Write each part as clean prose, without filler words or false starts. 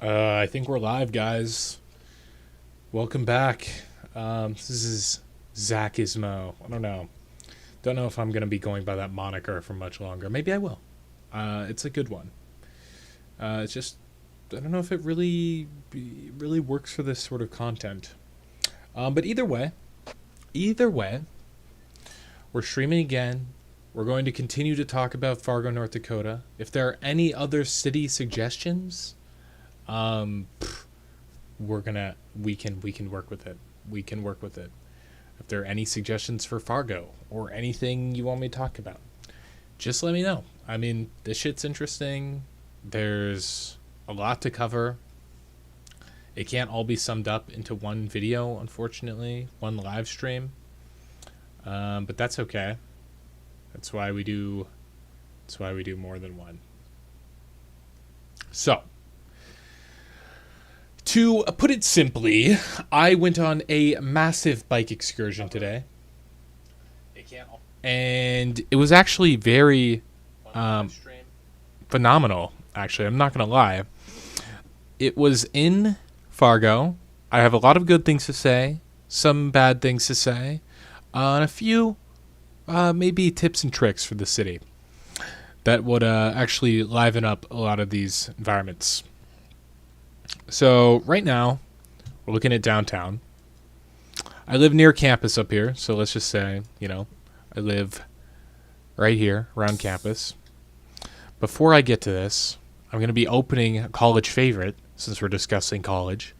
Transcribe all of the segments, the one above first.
I think we're live, guys. Welcome back. This is Zach Ismo. I don't know. Don't know if I'm going to be going by that moniker for much longer. Maybe I will. It's a good one. It's just, I don't know if it really works for this sort of content. But either way, we're streaming again. We're going to continue to talk about Fargo, North Dakota. If there are any other city suggestions, um, we can work with it. We can work with it. If there are any suggestions for Fargo or anything you want me to talk about, just let me know. I mean, this shit's interesting. There's a lot to cover. It can't all be summed up into one video, unfortunately, one live stream. But that's okay. That's why we do. That's why we do more than one. So, to put it simply, I went on a massive bike excursion today, and it was actually very phenomenal. Actually, I'm not gonna lie. It was in Fargo. I have a lot of good things to say, some bad things to say, and a few maybe tips and tricks for the city that would actually liven up a lot of these environments. So right now, we're looking at downtown. I live near campus up here, so let's just say, I live right here around campus. Before I get to this, I'm going to be opening a college favorite, since we're discussing college.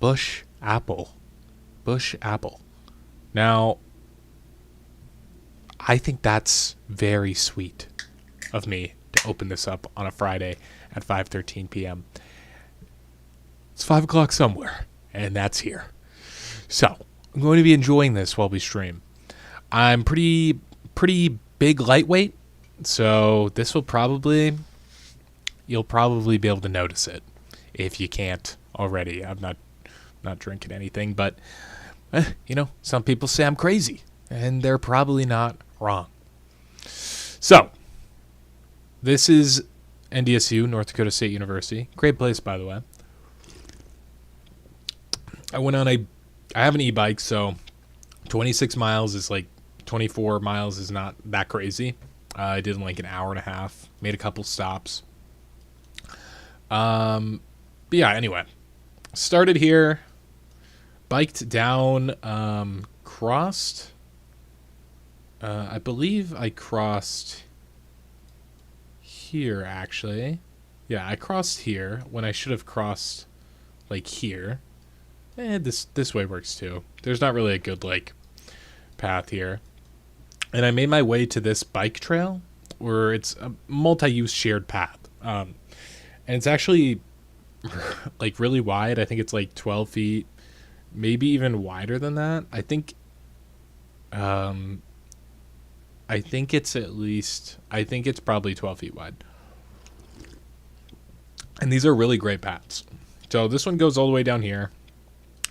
Bush Apple. Bush Apple. Now, I think that's very sweet of me to open this up on a Friday at 5:13 p.m. It's 5 o'clock somewhere, and that's here. So, I'm going to be enjoying this while we stream. I'm pretty big lightweight, so this will you'll probably be able to notice it if you can't already. I'm not drinking anything, but some people say I'm crazy, and they're probably not wrong. So, this is NDSU, North Dakota State University. Great place, by the way. I have an e-bike, so 26 miles is 24 miles is not that crazy. I did in an hour and a half, made a couple stops. But yeah, anyway, started here, biked down, crossed, I believe I crossed here, actually. Yeah, I crossed here when I should have crossed, here. This way works too. There's not really a good path here. And I made my way to this bike trail where it's a multi-use shared path. And it's actually really wide. I think it's 12 feet, maybe even wider than that. I think it's probably 12 feet wide. And these are really great paths. So this one goes all the way down here,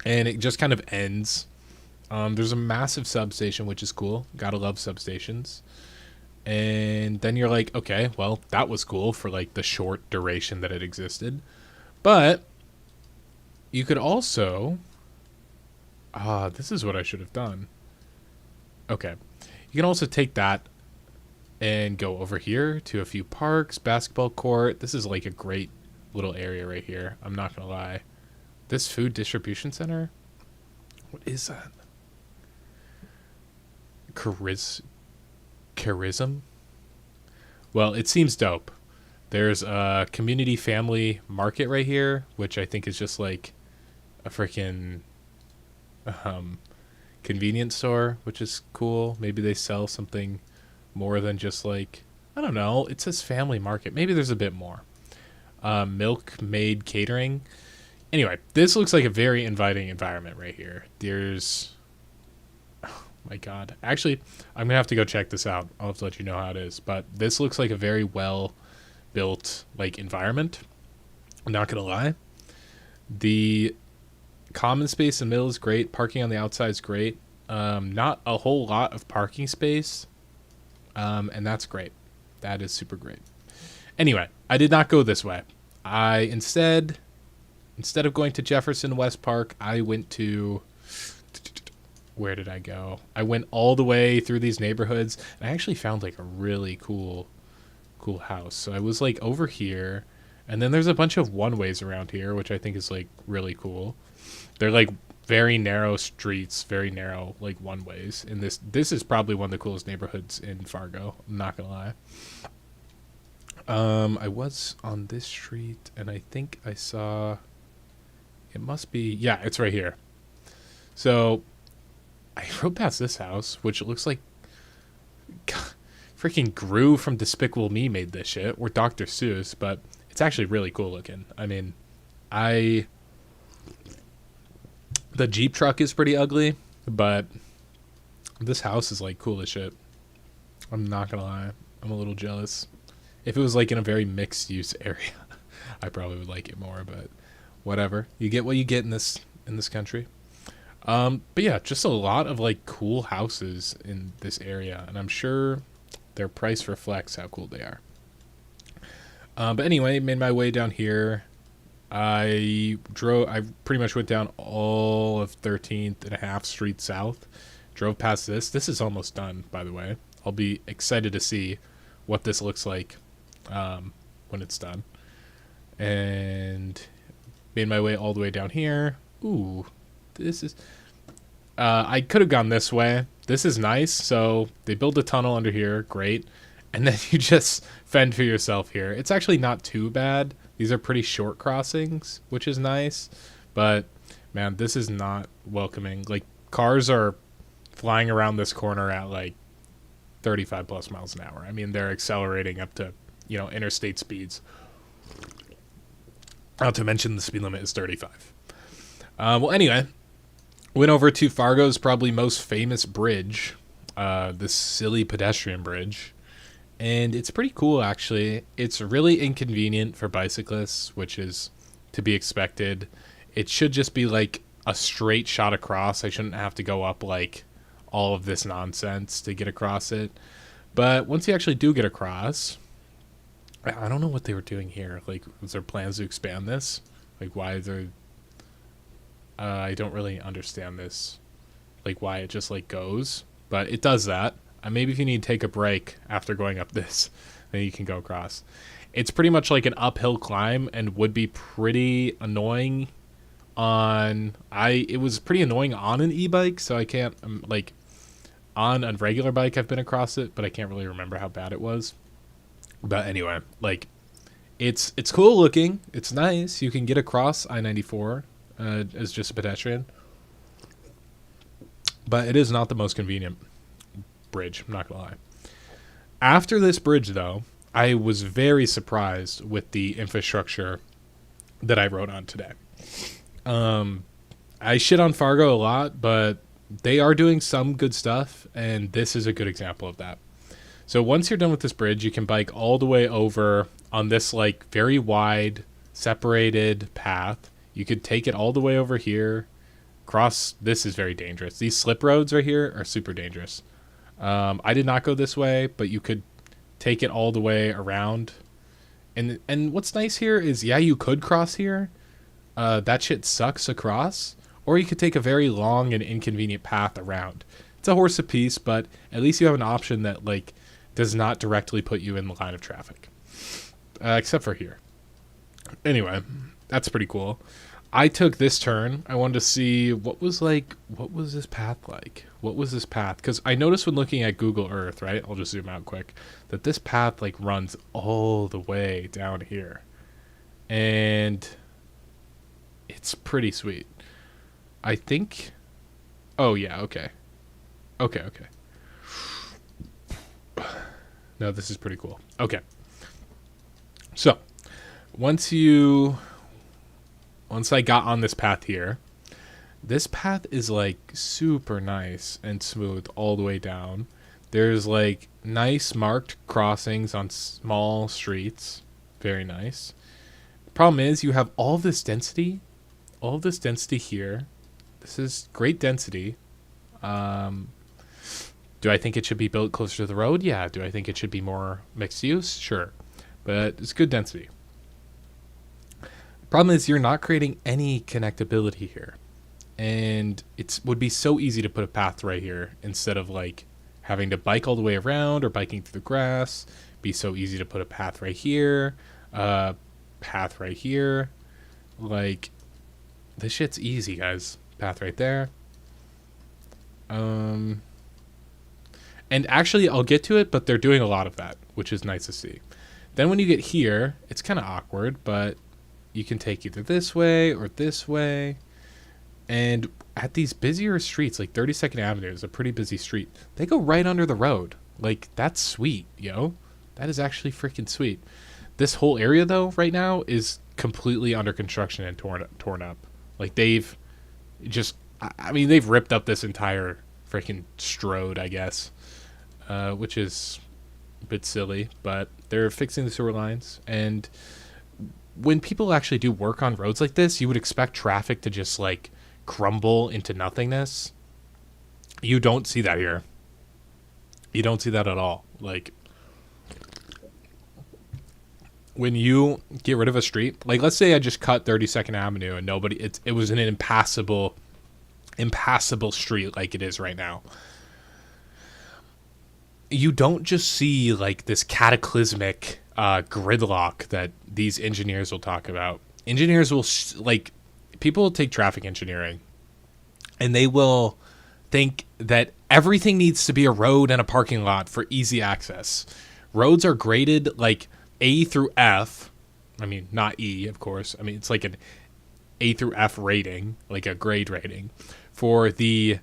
and it just kind of ends. There's a massive substation, which is cool. Gotta love substations. And then you're like, okay, well, that was cool for the short duration that it existed. But you could also... this is what I should have done. Okay. You can also take that and go over here to a few parks, basketball court. This is a great little area right here. I'm not going to lie. This food distribution center? What is that? Charism? Well, it seems dope. There's a community family market right here, which I think is just a freaking convenience store, which is cool. Maybe they sell something more than just I don't know. It says family market. Maybe there's a bit more. Milk Maid Catering. Anyway, this looks like a very inviting environment right here. There's... Oh my god. Actually, I'm going to have to go check this out. I'll have to let you know how it is. But this looks like a very well-built, environment. I'm not going to lie. The common space in the middle is great. Parking on the outside is great. Not a whole lot of parking space. And that's great. That is super great. Anyway, I did not go this way. I instead instead of going to Jefferson West Park, I went to, where did I go? I went all the way through these neighborhoods, and I actually found like a really cool house. So I was like over here, and then there's a bunch of one ways around here, which I think is like really cool. They're like very narrow streets, very narrow like one ways. And this is probably one of the coolest neighborhoods in Fargo. I'm not gonna lie. I was on this street, and I think I saw. It must be, yeah, it's right here. So I rode past this house, which looks like freaking Gru from Despicable Me made this shit, or Dr. Seuss, but it's actually really cool looking. I mean, the Jeep truck is pretty ugly, but this house is like cool as shit. I'm not gonna lie. I'm a little jealous. If it was like in a very mixed use area, I probably would like it more, but whatever. You get what you get in this country. But yeah, just a lot of like cool houses in this area, and I'm sure their price reflects how cool they are. But anyway, made my way down here. I pretty much went down all of 13th and a half Street South. Drove past this. This is almost done, by the way. I'll be excited to see what this looks like when it's done. And made my way all the way down here. Ooh, this is... I could have gone this way. This is nice. So they build a tunnel under here. Great. And then you just fend for yourself here. It's actually not too bad. These are pretty short crossings, which is nice. But, man, this is not welcoming. Like, cars are flying around this corner at, like, 35 plus miles an hour. I mean, they're accelerating up to, interstate speeds. Not to mention the speed limit is 35. Well, anyway, went over to Fargo's probably most famous bridge, this silly pedestrian bridge. And it's pretty cool, actually. It's really inconvenient for bicyclists, which is to be expected. It should just be like a straight shot across. I shouldn't have to go up like all of this nonsense to get across it. But once you actually do get across, I don't know what they were doing here. Like, was there plans to expand this? Like, why is there... I don't really understand this. Like, why it just, like, goes. But it does that. Maybe if you need to take a break after going up this, then you can go across. It's pretty much like an uphill climb and would be pretty annoying on... It was pretty annoying on an e-bike, so I can't... like, on a regular bike, I've been across it, but I can't really remember how bad it was. But anyway, like, it's cool looking. It's nice. You can get across I-94 as just a pedestrian. But it is not the most convenient bridge, I'm not gonna lie. After this bridge, though, I was very surprised with the infrastructure that I rode on today. I shit on Fargo a lot, but they are doing some good stuff, and this is a good example of that. So once you're done with this bridge, you can bike all the way over on this like very wide separated path. You could take it all the way over here. Cross, this is very dangerous. These slip roads right here are super dangerous. I did not go this way, but you could take it all the way around. And what's nice here is, yeah, you could cross here. That shit sucks across. Or you could take a very long and inconvenient path around. It's a horse apiece, but at least you have an option that, like, does not directly put you in the line of traffic. Except for here. Anyway, that's pretty cool. I took this turn. I wanted to see what was this path like? What was this path? Because I noticed when looking at Google Earth, right? I'll just zoom out quick. That this path like runs all the way down here. And it's pretty sweet. I think... Oh, yeah, okay. Okay. No, this is pretty cool. Okay. So, once I got on this path here, this path is like super nice and smooth all the way down. There's like nice marked crossings on small streets. Very nice. Problem is you have all this density here. This is great density. Do I think it should be built closer to the road? Yeah. Do I think it should be more mixed use? Sure. But it's good density. Problem is, you're not creating any connectability here. And it would be so easy to put a path right here instead of like having to bike all the way around or biking through the grass. Be so easy to put a path right here, path right here. Like, this shit's easy, guys. Path right there. And actually, I'll get to it, but they're doing a lot of that, which is nice to see. Then when you get here, it's kind of awkward, but you can take either this way or this way. And at these busier streets, like 32nd Avenue is a pretty busy street, they go right under the road. Like, that's sweet, yo. That is actually freaking sweet. This whole area, though, right now is completely under construction and torn up. Like, they've just, I mean, they've ripped up this entire freaking Strode, I guess, which is a bit silly, but they're fixing the sewer lines. And when people actually do work on roads like this, you would expect traffic to just, like, crumble into nothingness. You don't see that here. You don't see that at all. Like, when you get rid of a street, like let's say I just cut 32nd Avenue and it was an impassable street like it is right now. You don't just see like this cataclysmic gridlock that these engineers will talk about. Engineers will people will take traffic engineering and they will think that everything needs to be a road and a parking lot for easy access. Roads are graded like A through F. I mean, not E, of course. I mean, it's like an A through F rating, like a grade rating for the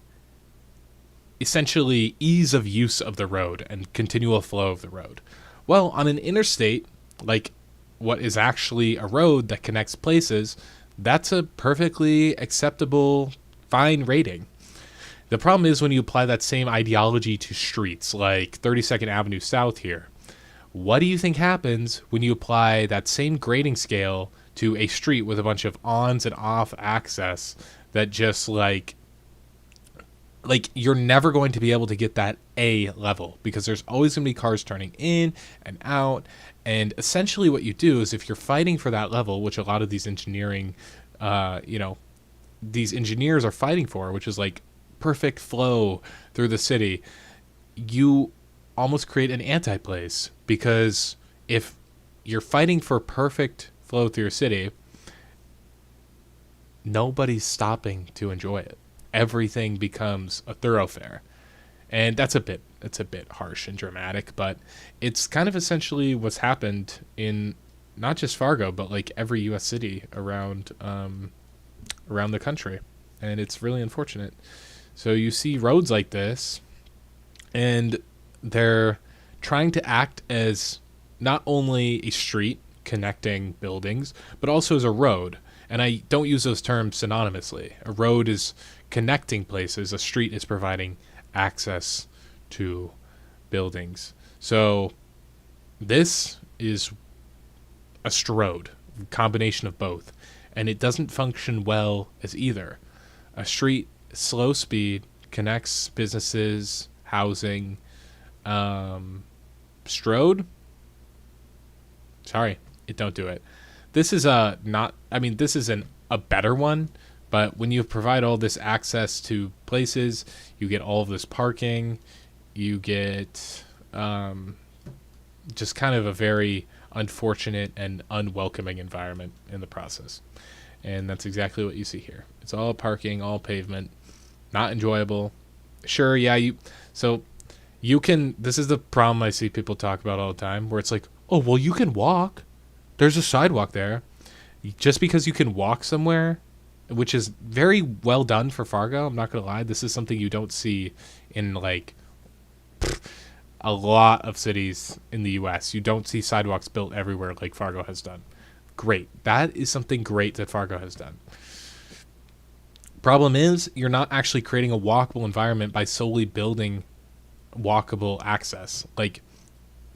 essentially ease of use of the road and continual flow of the road. Well, on an interstate, like what is actually a road that connects places, that's a perfectly acceptable, fine rating. The problem is when you apply that same ideology to streets, like 32nd Avenue South here. What do you think happens when you apply that same grading scale to a street with a bunch of ons and off access that just like you're never going to be able to get that A level because there's always going to be cars turning in and out. And essentially what you do is if you're fighting for that level, which a lot of these engineering, these engineers are fighting for, which is like perfect flow through the city, you almost create an anti-place because if you're fighting for perfect flow through your city, nobody's stopping to enjoy it. Everything becomes a thoroughfare. And that's a bit harsh and dramatic, but it's kind of essentially what's happened in not just Fargo, but like every US city around the country. And it's really unfortunate. So you see roads like this and they're trying to act as not only a street connecting buildings, but also as a road. And I don't use those terms synonymously. A road is connecting places. A street is providing access to buildings. So this is a strode, a combination of both. And it doesn't function well as either. A street, slow speed, connects businesses, housing. Strode? Sorry, it don't do it. This is a better one, but when you provide all this access to places, you get all of this parking, you get just kind of a very unfortunate and unwelcoming environment in the process. And that's exactly what you see here. It's all parking, all pavement, not enjoyable. Sure, yeah, this is the problem I see people talk about all the time, where it's like, oh, well, you can walk. There's a sidewalk there. Just because you can walk somewhere, which is very well done for Fargo, I'm not going to lie. This is something you don't see in, like, a lot of cities in the U.S. You don't see sidewalks built everywhere like Fargo has done. Great. That is something great that Fargo has done. Problem is, you're not actually creating a walkable environment by solely building walkable access. Like,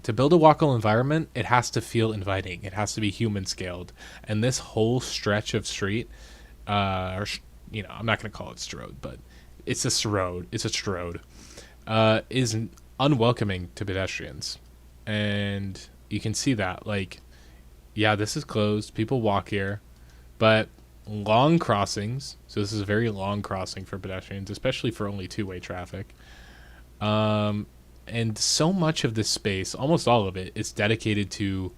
to build a walkable environment, it has to feel inviting. It has to be human scaled. And this whole stretch of street, I'm not going to call it strode, but it's a strode. It's a strode. Is unwelcoming to pedestrians. And you can see that. Like, yeah, this is closed. People walk here. But long crossings, so this is a very long crossing for pedestrians, especially for only two-way traffic. And so much of this space, almost all of it, is dedicated to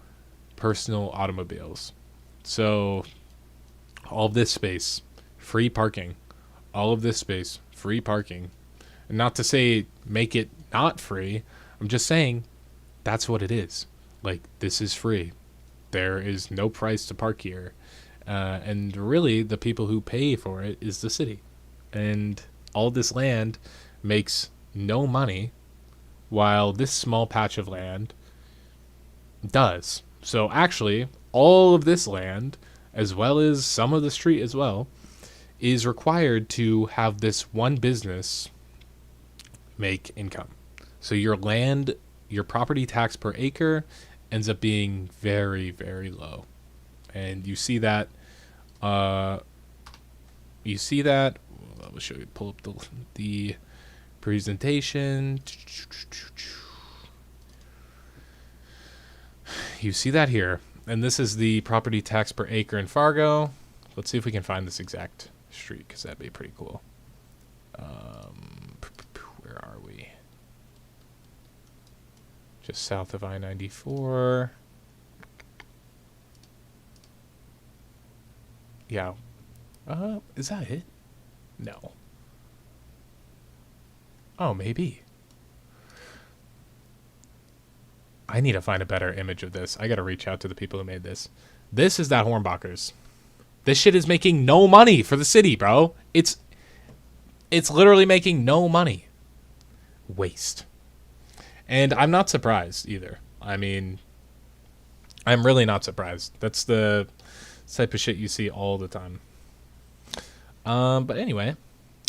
personal automobiles. So all of this space, free parking. All of this space, free parking. And not to say make it not free. I'm just saying that's what it is. Like, this is free. There is no price to park here. And really, the people who pay for it is the city. And all this land makes no money, while this small patch of land does. So actually, all of this land, as well as some of the street as well, is required to have this one business make income. So your land, your property tax per acre ends up being very, very low. And you see that, let me show you, pull up the presentation. You see that here. And this is the property tax per acre in Fargo. Let's see if we can find this exact street, because that'd be pretty cool. Where are we? Just south of I-94. Yeah. Is that it? No. Oh, maybe. I need to find a better image of this. I gotta reach out to the people who made this. This is that Hornbachers. This shit is making no money for the city, bro. It's literally making no money. Waste. And I'm not surprised either. I mean, I'm really not surprised. That's the type of shit you see all the time. But anyway,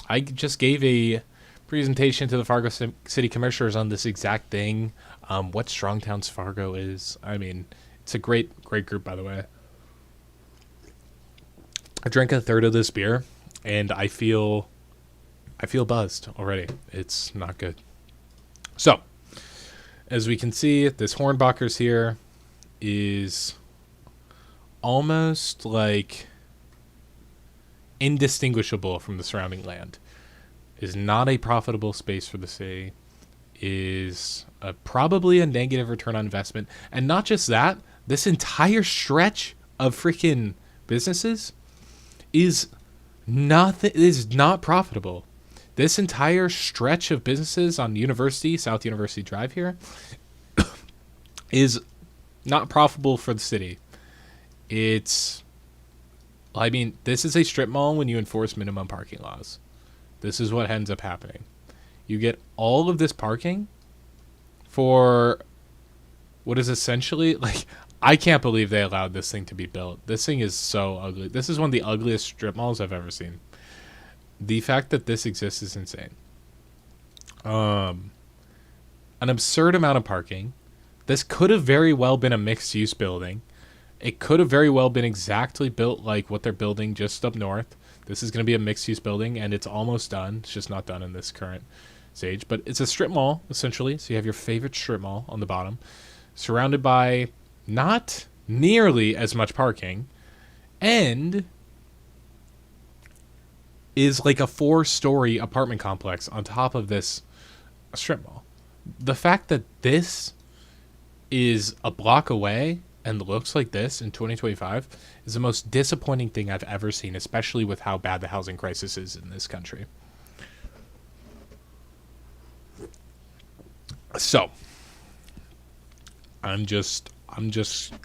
I just gave a presentation to the Fargo City Commissioners on this exact thing. What Strong Towns Fargo is. I mean, it's a great group, by the way. I drank a third of this beer, and I feel buzzed already. It's not good. So, as we can see, this Hornbachers here is almost like indistinguishable from the surrounding land. Is not a profitable space for the city. Is probably a negative return on investment. And not just that, this entire stretch of freaking businesses is not profitable. This entire stretch of businesses on South University Drive here, is not profitable for the city. This is a strip mall when you enforce minimum parking laws. This is what ends up happening. You get all of this parking for what is essentially, like, I can't believe they allowed this thing to be built. This thing is so ugly. This is one of the ugliest strip malls I've ever seen. The fact that this exists is insane. An absurd amount of parking. This could have very well been a mixed-use building. It could have very well been exactly built like what they're building just up north. This is going to be a mixed-use building, and it's almost done. It's just not done in this current stage. But it's a strip mall, essentially. So you have your favorite strip mall on the bottom, surrounded by not nearly as much parking, and is like a 4-story apartment complex on top of this strip mall. The fact that this is a block away and looks like this in 2025 is the most disappointing thing I've ever seen, especially with how bad the housing crisis is in this country. So, I'm just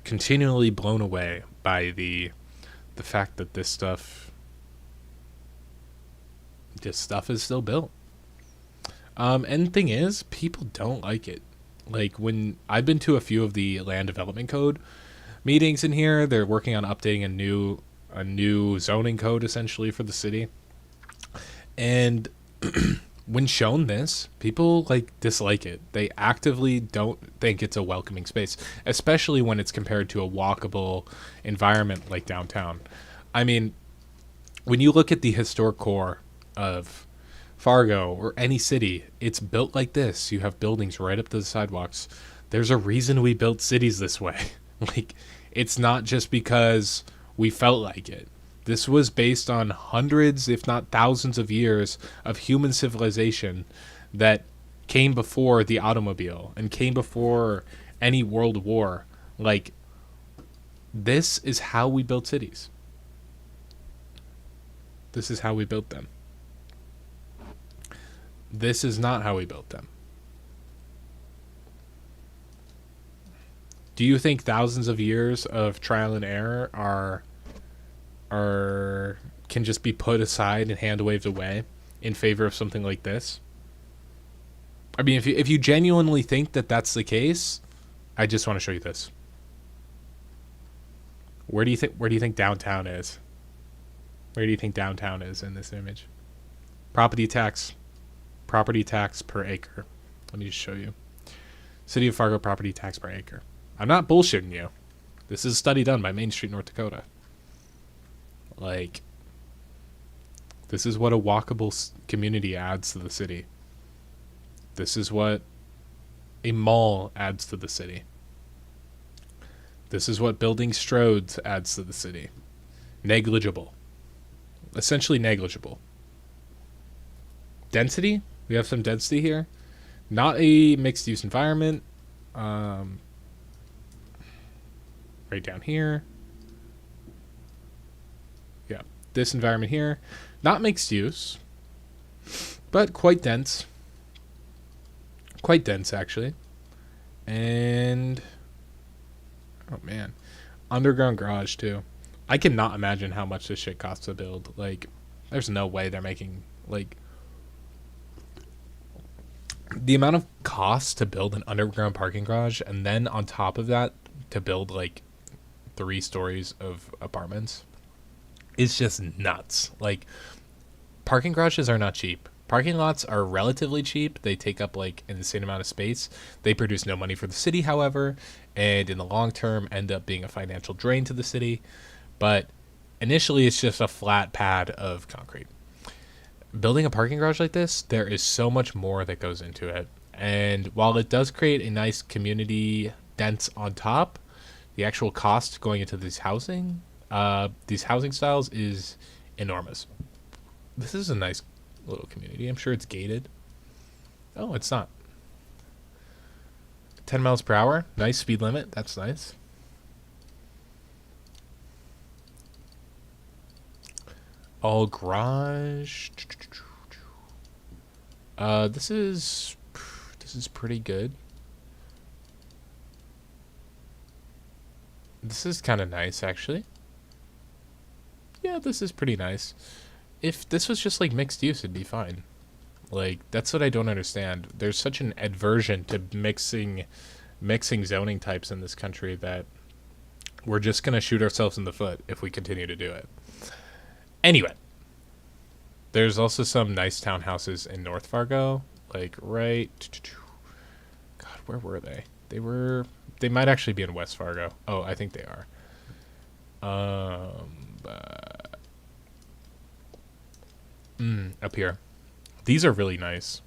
continually blown away by the fact that this stuff is still built. And the thing is, people don't like it. Like, when I've been to a few of the land development code meetings in here, they're working on updating a new zoning code essentially for the city. And when shown this, people dislike it. They actively don't think it's a welcoming space, especially when it's compared to a walkable environment like downtown. I mean, when you look at the historic core of Fargo or any city, it's built like this. You have buildings right up to the sidewalks. There's a reason we built cities this way. It's not just because we felt like it. This was based on hundreds, if not thousands of years of human civilization that came before the automobile and came before any world war. Like, this is how we built cities. This is how we built them. This is not how we built them. Do you think thousands of years of trial and error can just be put aside and hand waved away in favor of something like this? I mean, if you genuinely think that that's the case, I just want to show you this. Where do you think downtown is? Where do you think downtown is in this image? Property tax per acre. Let me just show you. City of Fargo property tax per acre. I'm not bullshitting you. This is a study done by Main Street, North Dakota. Like, this is what a walkable community adds to the city. This is what a mall adds to the city. This is what building Strodes adds to the city. Negligible. Essentially negligible. Density. We have some density here. Not a mixed-use environment. Right down here. Yeah, this environment here. Not mixed use, but quite dense. Quite dense, actually. And, oh man, underground garage, too. I cannot imagine how much this shit costs to build. Like, there's no way they're making, like, the amount of cost to build an underground parking garage, and then on top of that, to build, like, 3 stories of apartments is just nuts. Like, parking garages are not cheap. Parking lots are relatively cheap. They take up like an insane amount of space. They produce no money for the city, however, and in the long term end up being a financial drain to the city. But initially it's just a flat pad of concrete. Building a parking garage like this, there is so much more that goes into it. And while it does create a nice community dense on top, the actual cost going into these housing styles is enormous. This is a nice little community. I'm sure it's gated. Oh, it's not. 10 miles per hour. Nice speed limit. That's nice. All garage. This is pretty good. This is kind of nice, actually. Yeah, this is pretty nice. If this was just like mixed use, it'd be fine. Like, that's what I don't understand. There's such an aversion to mixing zoning types in this country that we're just gonna shoot ourselves in the foot if we continue to do it. Anyway, there's also some nice townhouses in North Fargo, like right. God, where were they? They might actually be in West Fargo. Oh, I think they are. Up here. These are really nice.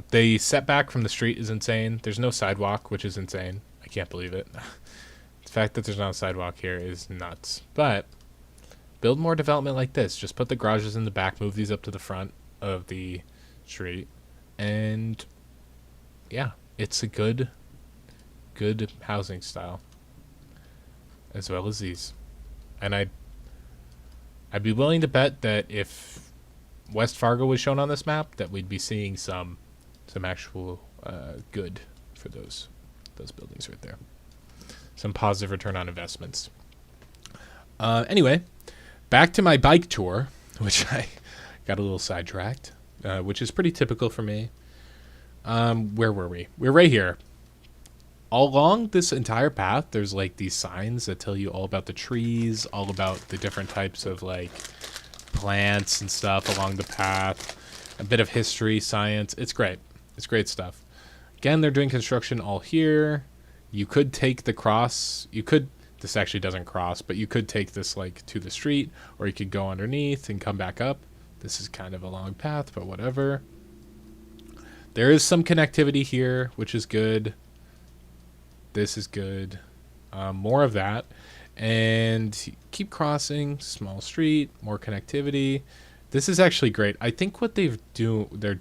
The setback from the street is insane. There's no sidewalk, which is insane. I can't believe it. The fact that there's not a sidewalk here is nuts. But build more development like this. Just put the garages in the back, move these up to the front of the street, and yeah, it's a good housing style, as well as these. And I'd be willing to bet that if West Fargo was shown on this map, that we'd be seeing some actual good for those buildings right there. Some positive return on investments. Anyway, back to my bike tour, which I got a little sidetracked, which is pretty typical for me. Where were we? We're right here. All along this entire path, there's like these signs that tell you all about the trees, all about the different types of like plants and stuff along the path, a bit of history, science. It's great. It's great stuff. Again, they're doing construction all here. You could take the cross. This actually doesn't cross, but you could take this like to the street, or you could go underneath and come back up. This is kind of a long path, but whatever. There is some connectivity here, which is good. This is good. More of that. And keep crossing, small street, more connectivity. This is actually great. I think what they're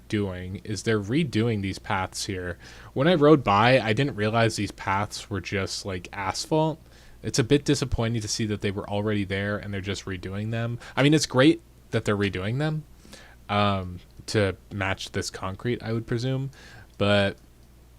doing is they're redoing these paths here. When I rode by, I didn't realize these paths were just like asphalt. It's a bit disappointing to see that they were already there and they're just redoing them. I mean, it's great that they're redoing them to match this concrete, I would presume, but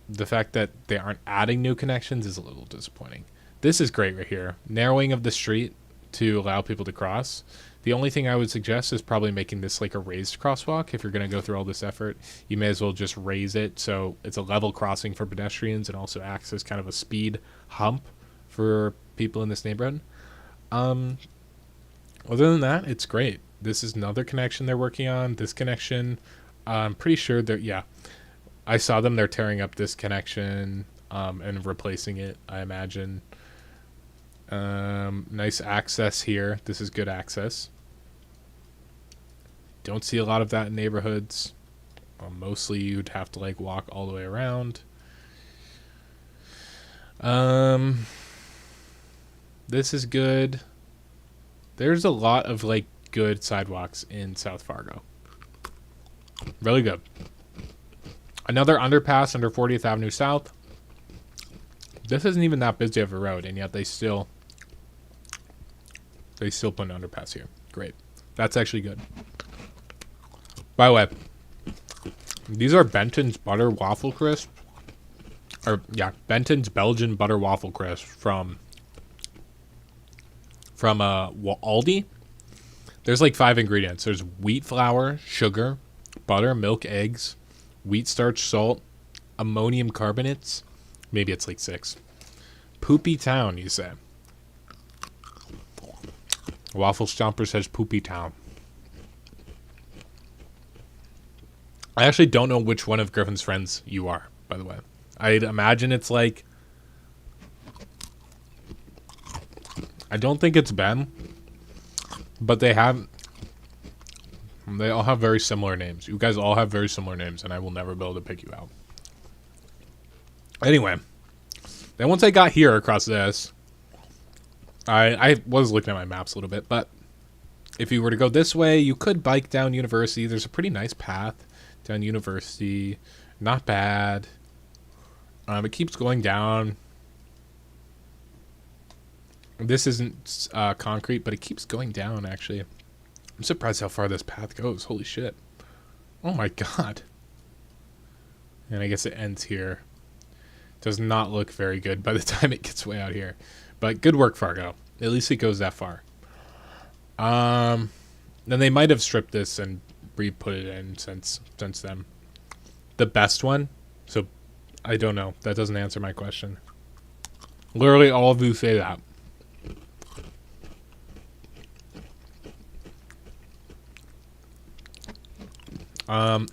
the fact that they aren't adding new connections is a little disappointing. This is great right here. Narrowing of the street to allow people to cross. The only thing I would suggest is probably making this like a raised crosswalk. If you're going to go through all this effort, you may as well just raise it so it's a level crossing for pedestrians and also acts as kind of a speed hump for people in this neighborhood. Other than that, it's great. This is another connection they're working on. This connection, I'm pretty sure I saw them. They're tearing up this connection and replacing it, I imagine. Nice access here. This is good access. Don't see a lot of that in neighborhoods. Mostly you'd have to like walk all the way around. This is good. There's a lot of like good sidewalks in South Fargo. Really good. Another underpass under 40th Avenue South. This isn't even that busy of a road, and yet they still put an underpass here. Great. That's actually good. By the way, these are Benton's Butter Waffle Crisp. Benton's Belgian Butter Waffle Crisp from Aldi. There's like 5 ingredients. There's wheat flour, sugar, butter, milk, eggs, wheat starch, salt, ammonium carbonates. Maybe it's like 6. Poopy Town, you say. Waffle Stomper says Poopy Town. I actually don't know which one of Griffin's friends you are, by the way. I'd imagine it's like... I don't think it's Ben. But they all have very similar names. You guys all have very similar names, and I will never be able to pick you out. Anyway, then once I got here across this, I was looking at my maps a little bit, but if you were to go this way, you could bike down University. There's a pretty nice path down University. Not bad. It keeps going down. This isn't concrete, but it keeps going down, actually. I'm surprised how far this path goes. Holy shit. Oh my god. And I guess it ends here. Does not look very good by the time it gets way out here. But good work, Fargo. At least it goes that far. Then they might have stripped this and re-put it in since then. The best one? So, I don't know. That doesn't answer my question. Literally all of you say that.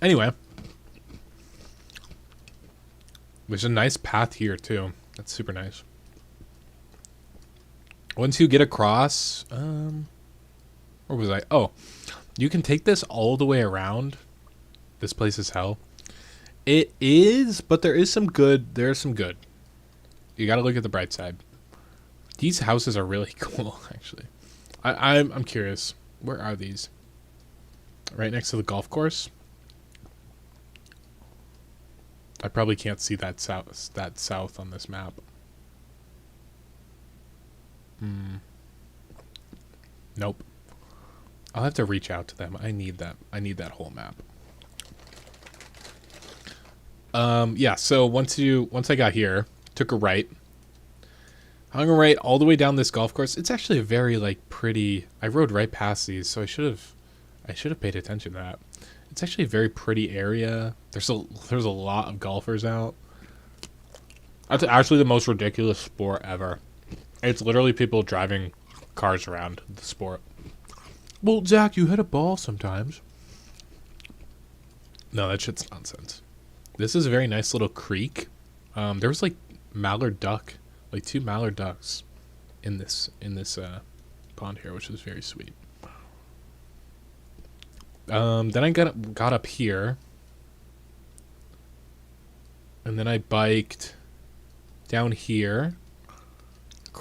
Anyway. There's a nice path here, too. That's super nice. Once you get across, where was I? Oh, you can take this all the way around. This place is hell. It is, but there's some good. You gotta look at the bright side. These houses are really cool, actually. I'm curious. Where are these? Right next to the golf course? I probably can't see that south on this map. Nope. I'll have to reach out to them. I need that. I need that whole map. Yeah, so once I got here, took a right. Hung a right all the way down this golf course. It's actually a very like pretty. I rode right past these, so I should have paid attention to that. It's actually a very pretty area. There's a lot of golfers out. That's actually the most ridiculous sport ever. It's literally people driving cars around the sport. Well, Zach, you hit a ball sometimes. No, that shit's nonsense. This is a very nice little creek. There was like mallard duck, like 2 mallard ducks in this pond here, which was very sweet. Then I got up here, and then I biked down here,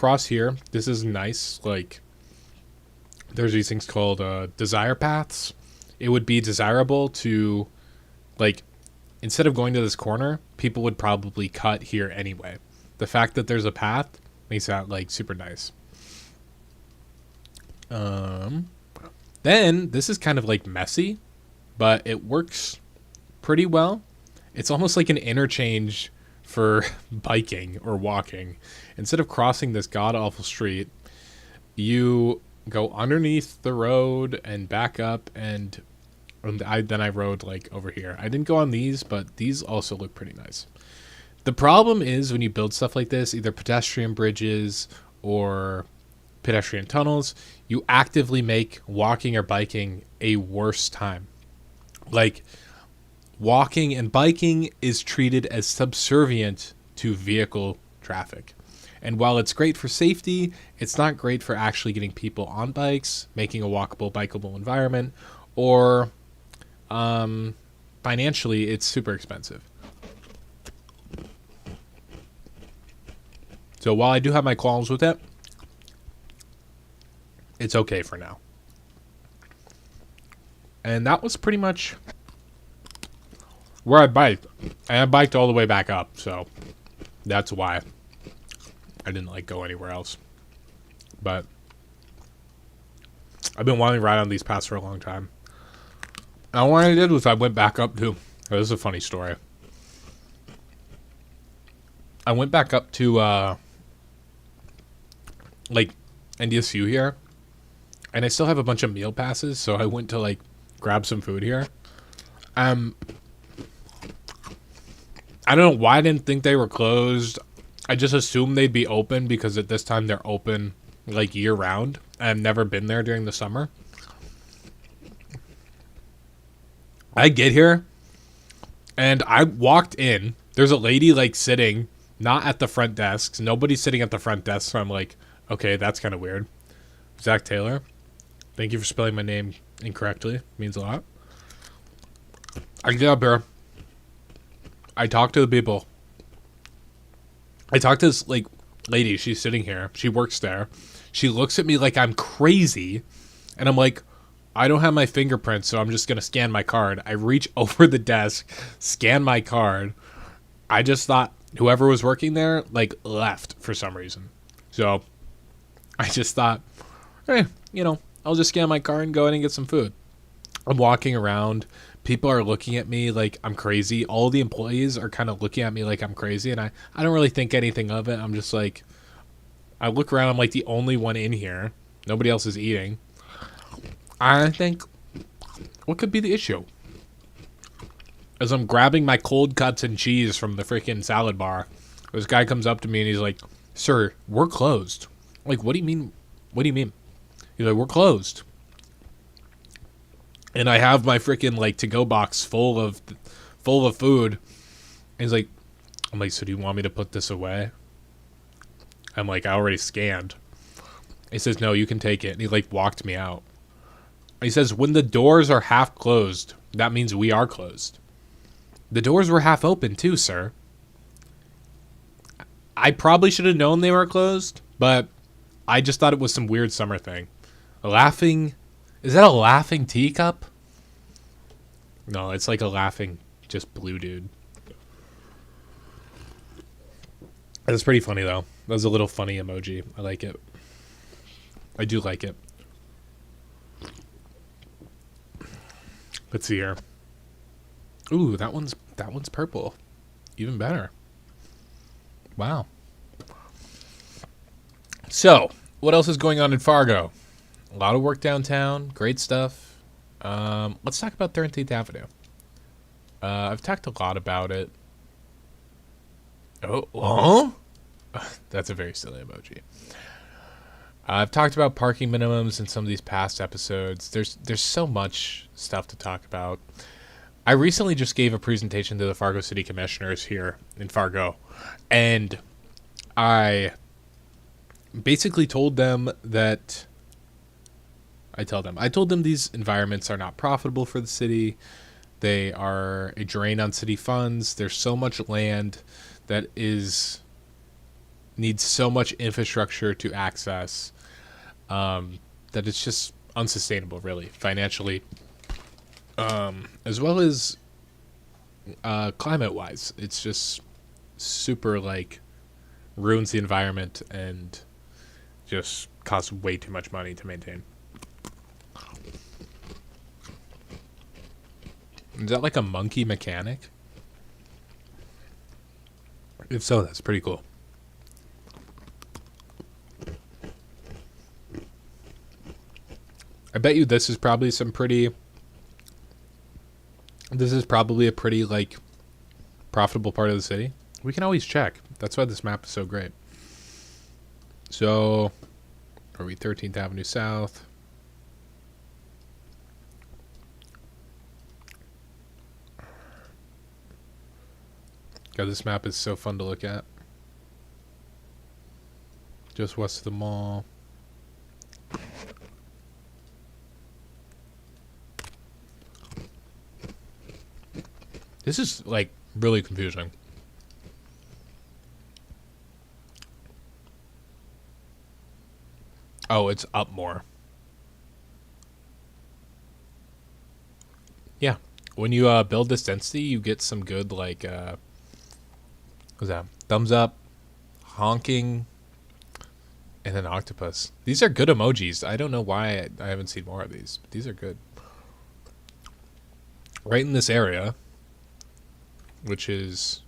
cross here, this is nice. Like, there's these things called desire paths. It would be desirable to, like, instead of going to this corner, people would probably cut here anyway. The fact that there's a path makes that, like, super nice. Then this is kind of like messy, but it works pretty well. It's almost like an interchange for biking or walking. Instead of crossing this god-awful street, you go underneath the road and back up, and then I rode like over here. I didn't go on these, but these also look pretty nice. The problem is when you build stuff like this, either pedestrian bridges or pedestrian tunnels, you actively make walking or biking a worse time. Like, walking and biking is treated as subservient to vehicle traffic. And while it's great for safety, it's not great for actually getting people on bikes, making a walkable, bikeable environment, or financially, it's super expensive. So while I do have my qualms with it, it's okay for now. And that was pretty much where I biked. And I biked all the way back up, so that's why I didn't like go anywhere else. But I've been wanting to ride on these paths for a long time. And what I did was I went back up to, this is a funny story. I went back up to like NDSU here, and I still have a bunch of meal passes, so I went to like grab some food here. I don't know why I didn't think they were closed. I just assumed they'd be open because at this time they're open like year round. I've never been there during the summer. I get here and I walked in. There's a lady like sitting, not at the front desk. Nobody's sitting at the front desk, so I'm like, okay, that's kind of weird. Zach Taylor, thank you for spelling my name incorrectly. It means a lot. I get up here. I talk to the people. I talk to this like lady. She's sitting here. She works there. She looks at me like I'm crazy, and I'm like, I don't have my fingerprints, so I'm just gonna scan my card. I reach over the desk, scan my card. I just thought whoever was working there like left for some reason. So I just thought, hey, I'll just scan my card and go in and get some food. I'm walking around. People are looking at me like I'm crazy. All the employees are kind of looking at me like I'm crazy, and I don't really think anything of it. I'm just like, I look around, I'm like the only one in here. Nobody else is eating. I think, what could be the issue? As I'm grabbing my cold cuts and cheese from the freaking salad bar, this guy comes up to me and he's like, sir, we're closed. I'm like, what do you mean? What do you mean? He's like, we're closed. And I have my freaking like to-go box full of food. And he's like, I'm like, so do you want me to put this away? I'm like, I already scanned. He says, no, you can take it. And he like walked me out. He says, when the doors are half closed, that means we are closed. The doors were half open too, sir. I probably should have known they were closed, but I just thought it was some weird summer thing. Is that a laughing teacup? No, it's like a laughing, just blue dude. That's pretty funny, though. That was a little funny emoji. I like it. I do like it. Let's see here. Ooh, that one's purple. Even better. Wow. So, what else is going on in Fargo? A lot of work downtown. Great stuff. Let's talk about 13th Avenue. I've talked a lot about it. Oh, that's a very silly emoji. I've talked about parking minimums in some of these past episodes. There's so much stuff to talk about. I recently just gave a presentation to the Fargo City Commissioners here in Fargo, and I basically told them that I told them these environments are not profitable for the city. They are a drain on city funds. There's so much land that is needs so much infrastructure to access that it's just unsustainable, really, financially, as well as climate-wise. It's just super, like, ruins the environment and just costs way too much money to maintain. Is that like a monkey mechanic? If so, that's pretty cool. I bet you this is probably a pretty, like, profitable part of the city. We can always check. That's why this map is so great. So, are we 13th Avenue South? God, this map is so fun to look at. Just west of the mall. This is, like, really confusing. Oh, it's up more. Yeah. When you build this density, you get some good, like, what's that? Thumbs up, honking, and an octopus. These are good emojis. I don't know why I haven't seen more of these, but these are good. Right in this area, which is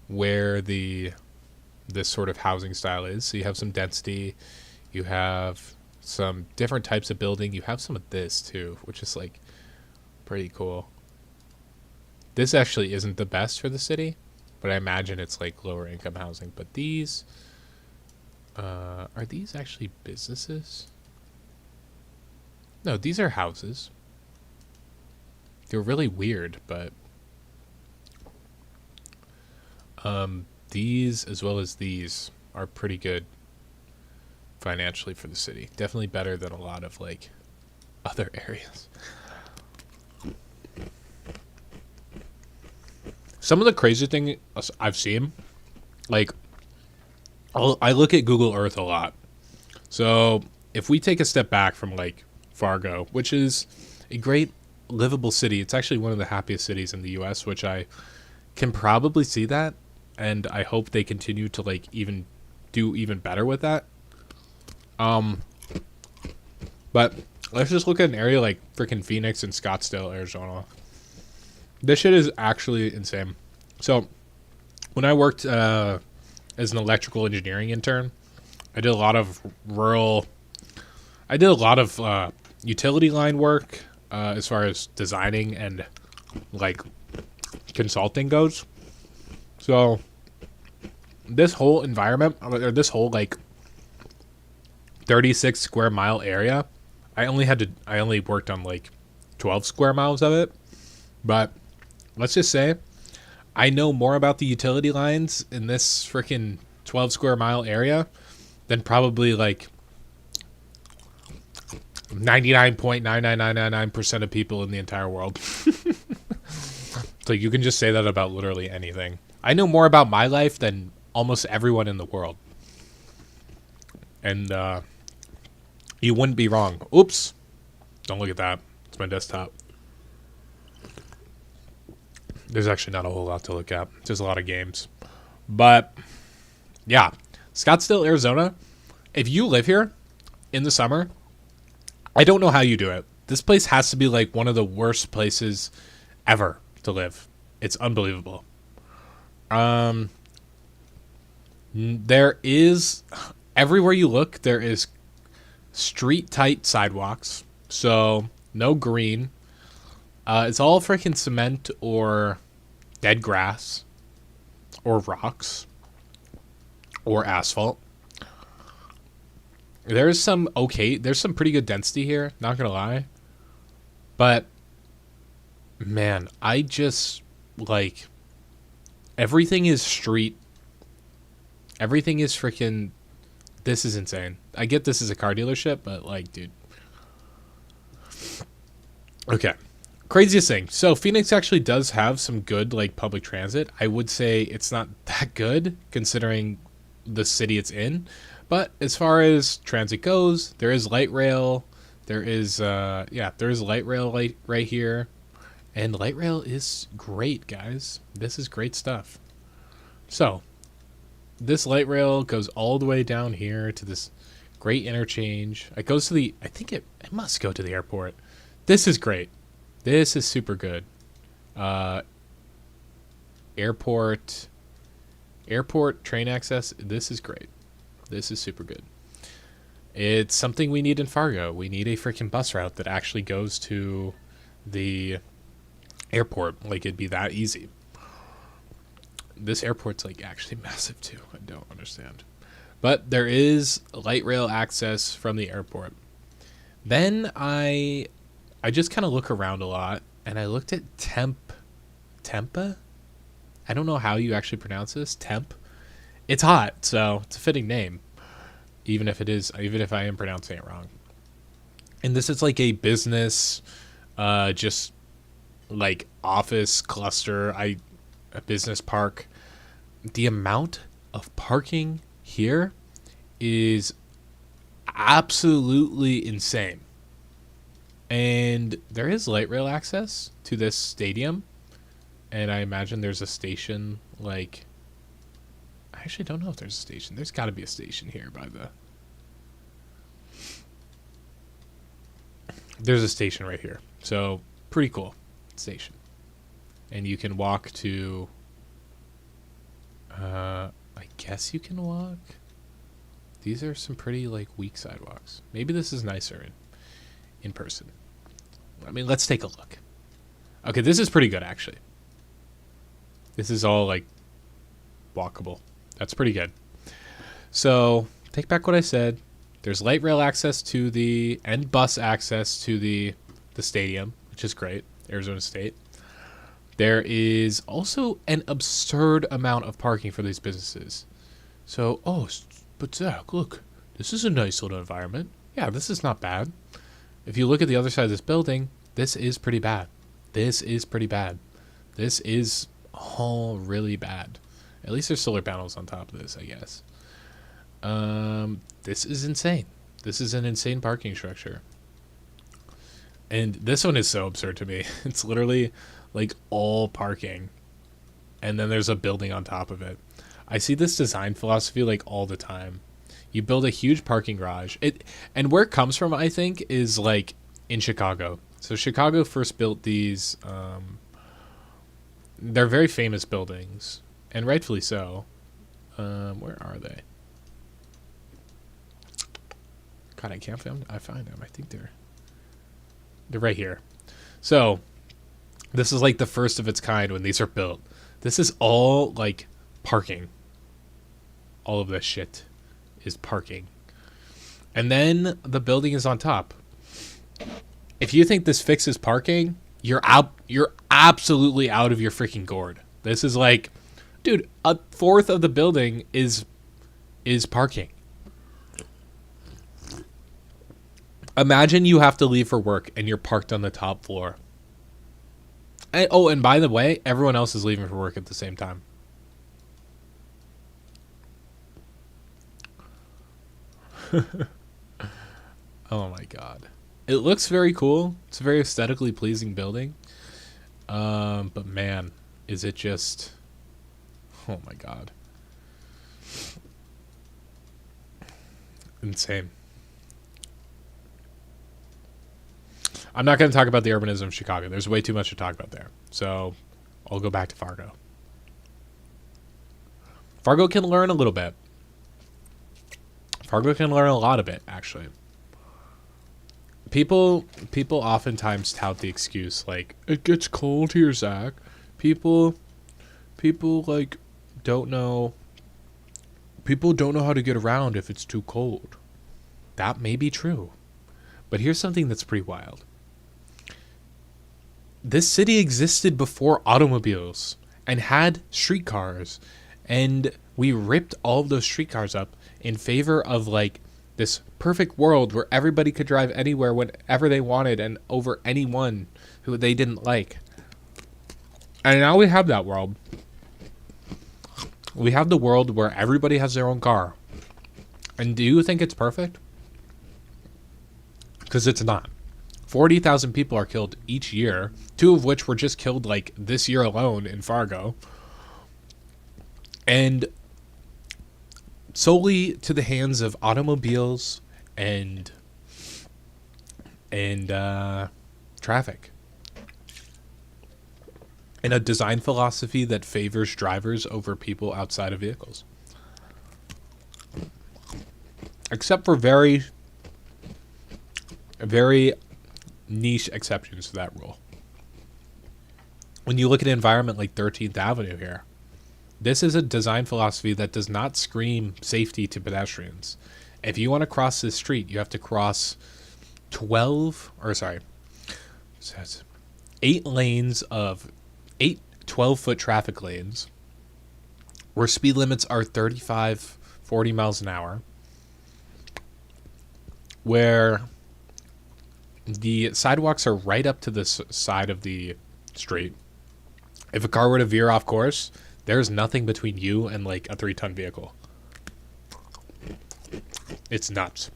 where this sort of housing style is. So you have some density, you have some different types of building, you have some of this too, which is, like, pretty cool. This actually isn't the best for the city, but I imagine it's, like, lower income housing. But these, are these actually businesses? No, these are houses. They're really weird, but these as well as these are pretty good financially for the city. Definitely better than a lot of, like, other areas. Some of the crazy thing I've seen, like, I look at Google Earth a lot. So if we take a step back from, like, Fargo, which is a great livable city, it's actually one of the happiest cities in the U.S., which I can probably see that, and I hope they continue to, like, even do even better with that. But let's just look at an area like freaking Phoenix and Scottsdale, Arizona. This shit is actually insane. So when I worked as an electrical engineering intern, I did a lot of utility line work as far as designing and, like, consulting goes. So this whole environment, or this whole, like, 36 square mile area, I only worked on, like, 12 square miles of it. But let's just say I know more about the utility lines in this freaking 12 square mile area than probably, like, 99.99999% of people in the entire world. So you can just say that about literally anything. I know more about my life than almost everyone in the world. And you wouldn't be wrong. Oops. Don't look at that. It's my desktop. There's actually not a whole lot to look at. Just a lot of games. But, yeah. Scottsdale, Arizona. If you live here in the summer, I don't know how you do it. This place has to be, like, one of the worst places ever to live. It's unbelievable. There is, everywhere you look, there is street-tight sidewalks. So, no green. It's all freaking cement or dead grass or rocks or asphalt. There's some pretty good density here, not gonna lie. But, man, I just, like, everything is street. Everything is freaking, this is insane. I get this is a car dealership, but, like, dude. Okay. Craziest thing. So Phoenix actually does have some good, like, public transit. I would say it's not that good considering the city it's in. But as far as transit goes, there is light rail. There is there's light rail right here. And light rail is great, guys. This is great stuff. So, this light rail goes all the way down here to this great interchange. It goes to the, I think it must go to the airport. This is great. This is super good. Airport train access. This is great. This is super good. It's something we need in Fargo. We need a freaking bus route that actually goes to the airport. Like, it'd be that easy. This airport's like actually massive too. I don't understand. But there is light rail access from the airport. Then I just kind of look around a lot, and I looked at Tempa? I don't know how you actually pronounce this. Temp? It's hot, so it's a fitting name. Even if I am pronouncing it wrong. And this is like a business, just like office cluster, a business park. The amount of parking here is absolutely insane. And there is light rail access to this stadium. And I imagine there's a station, like, I actually don't know if there's a station. There's got to be a station here by the... There's a station right here. So, pretty cool station. And you can walk to... I guess you can walk. These are some pretty, like, weak sidewalks. Maybe this is nicer in person. I mean, let's take a look. Okay, this is pretty good, actually. This is all, like, walkable. That's pretty good. So, take back what I said. There's light rail access to and bus access to the stadium, which is great. Arizona State. There is also an absurd amount of parking for these businesses. So, but Zach, look, this is a nice little environment. Yeah, this is not bad. If you look at the other side of this building, this is pretty bad. This is pretty bad. This is all really bad. At least there's solar panels on top of this, I guess. This is insane. This is an insane parking structure. And this one is so absurd to me. It's literally like all parking. And then there's a building on top of it. I see this design philosophy like all the time. You build a huge parking garage. And where it comes from, I think, is like in Chicago. So Chicago first built these, they're very famous buildings, and rightfully so. Where are they? God, I can't find them. I think they're right here. So this is like the first of its kind when these are built. This is all like parking. All of this shit is parking. And then the building is on top. If you think this fixes parking, you're absolutely out of your freaking gourd. This is like, dude, a fourth of the building is parking. Imagine you have to leave for work and you're parked on the top floor. And by the way, everyone else is leaving for work at the same time. Oh my god. It looks very cool. It's a very aesthetically pleasing building. But man, is it just... Oh my god. Insane. I'm not going to talk about the urbanism of Chicago. There's way too much to talk about there. So I'll go back to Fargo. Fargo can learn a little bit. Fargo can learn a lot of it, actually. People oftentimes tout the excuse like, it gets cold here, Zach. People like don't know how to get around if it's too cold. That may be true. But here's something that's pretty wild. This city existed before automobiles and had streetcars, and we ripped all of those streetcars up in favor of like this perfect world where everybody could drive anywhere whenever they wanted and over anyone who they didn't like. And now we have that world. We have the world where everybody has their own car. And do you think it's perfect? Because it's not. 40,000 people are killed each year, 2 of which were just killed like this year alone in Fargo. And solely to the hands of automobiles and traffic. And a design philosophy that favors drivers over people outside of vehicles. Except for very, very niche exceptions to that rule. When you look at an environment like 13th Avenue here, this is a design philosophy that does not scream safety to pedestrians. If you want to cross this street, you have to cross 8 lanes of 8 12-foot traffic lanes where speed limits are 35, 40 miles an hour, where the sidewalks are right up to the side of the street. If a car were to veer off course, there's nothing between you and like a 3-ton vehicle. It's nuts.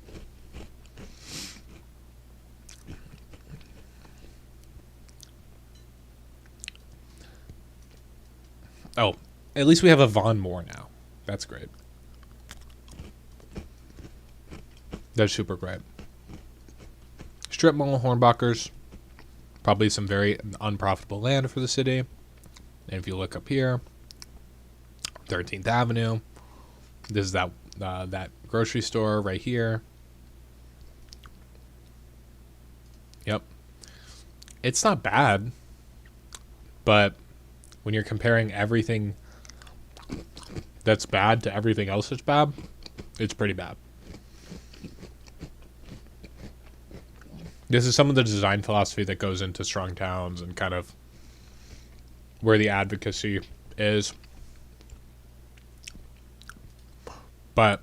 Oh, at least we have a Von Moore now. That's great. That's super great. Strip mall, Hornbachers. Probably some very unprofitable land for the city. And if you look up here, 13th Avenue. This is that grocery store right here. Yep. It's not bad, but when you're comparing everything that's bad to everything else that's bad, it's pretty bad. This is some of the design philosophy that goes into strong towns and kind of where the advocacy is. But